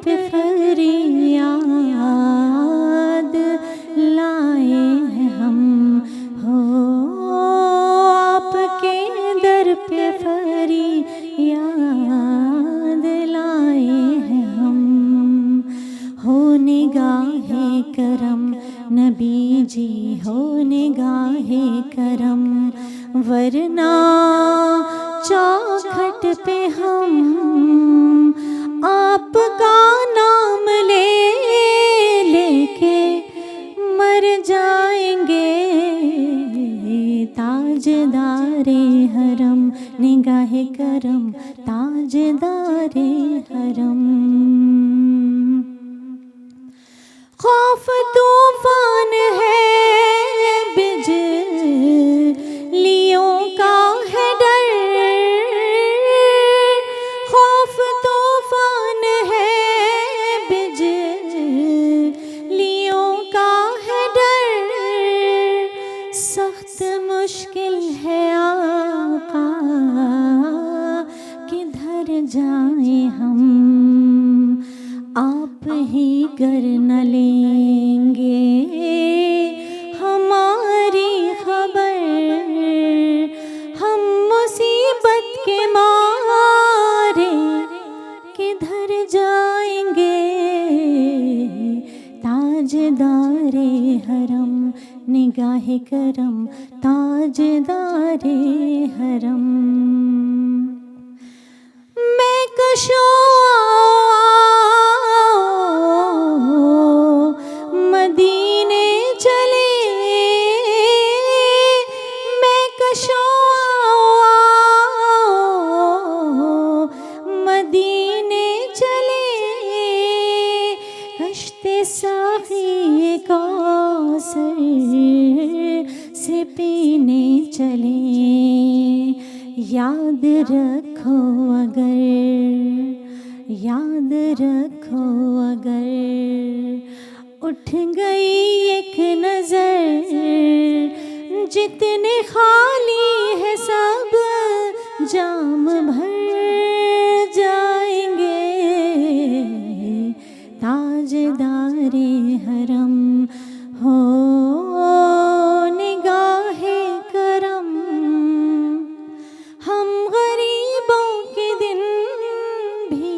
پہ فریاد لائے ہیں ہم، ہو آپ کے در پہ فریاد لائے ہیں ہم، ہو نگاہ کرم نبی جی، ہو نگاہ کرم، ورنہ چوکھٹ پہ ہم آپ کا نام لے لے کے مر جائیں گے۔ تاجدار حرم نگاہ کرم، تاجدار حرم، خوف طوفان ہے بجلیوں کا ہے ڈر، خوف طوفان ہے بجلیوں کا ہے ڈر، سخت مشکل ہے آقا کدھر جائیں ہم، آپ ہی گر نہ لیں گے ہماری خبر، ہم مصیبت کے مارے کدھر جائیں گے۔ تاجدار حرم نگاہ کرم، تاجدار حرم، میں کشوں مدینے چلے، میں کشوں مدینے چلے، کشتے ساقی کوثر سے پینے چلے، یاد رکھو اگر، یاد رکھو اگر اٹھ گئی ایک نظر، جتنے خالی ہے سب جام بھر جائیں گے۔ تاجدار حرم ہو نگاہ کرم، ہم غریبوں کے دن بھی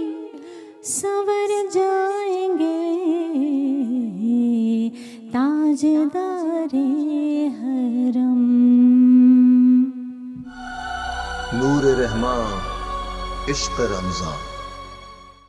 سنور جائیں گے۔ تاجدار حرم، نور رحماں عشق رمضان۔